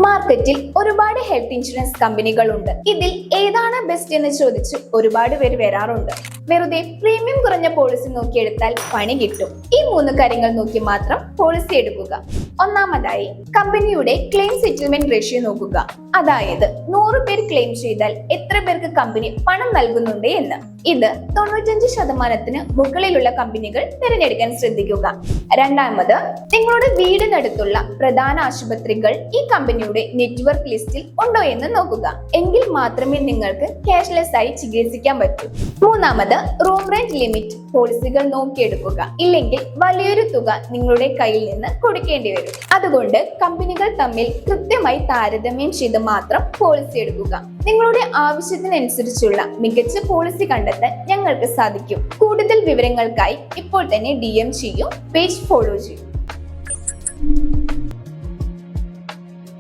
മാർക്കറ്റിൽ ഒരുപാട് health insurance കമ്പനികളുണ്ട്. ഇതിൽ ഏതാണ് ബെസ്റ്റ് എന്ന് ചോദിച്ച് ഒരുപാട് പേര് വരാറുണ്ട്. വെറുതെ പ്രീമിയം കുറഞ്ഞ പോളിസി നോക്കിയെടുത്താൽ പണി കിട്ടും. ഈ 3 കാര്യങ്ങൾ നോക്കി മാത്രം പോളിസി എടുക്കുക. ഒന്നാമതായി, കമ്പനിയുടെ ക്ലെയിം സെറ്റിൽമെന്റ് റേഷ്യോ നോക്കുക. അതായത് 100 പേർ ക്ലെയിം ചെയ്താൽ എത്ര പേർക്ക് കമ്പനി പണം നൽകുന്നുണ്ട് എന്ന്. ഇത് 95% മുകളിലുള്ള കമ്പനികൾ തിരഞ്ഞെടുക്കാൻ ശ്രദ്ധിക്കുക. രണ്ടാമത്, നിങ്ങളുടെ വീടിനടുത്തുള്ള പ്രധാന ആശുപത്രികൾ ഈ കമ്പനിയുടെ നെറ്റ്വർക്ക് ലിസ്റ്റിൽ ഉണ്ടോ എന്ന് നോക്കുക. എങ്കിൽ മാത്രമേ നിങ്ങൾക്ക് ക്യാഷ്ലെസ് ആയി ചികിത്സിക്കാൻ പറ്റൂ. മൂന്നാമത്, റൂം റെന്റ് ലിമിറ്റ് പോളിസികൾ നോക്കിയെടുക്കുക. ഇല്ലെങ്കിൽ വലിയൊരു തുക നിങ്ങളുടെ കയ്യിൽ നിന്ന് കൊടുക്കേണ്ടി വരും. അതുകൊണ്ട് കമ്പനികൾ തമ്മിൽ കൃത്യമായി താരതമ്യം ചെയ്ത് മാത്രം പോളിസി എടുക്കുക. നിങ്ങളുടെ ആവശ്യത്തിനനുസരിച്ചുള്ള മികച്ച പോളിസി കണ്ടെത്താൻ ഞങ്ങൾക്ക് സാധിക്കും. കൂടുതൽ വിവരങ്ങൾക്കായി ഇപ്പോൾ തന്നെ DM ചെയ്യൂ, പേജ് ഫോളോ ചെയ്യൂ.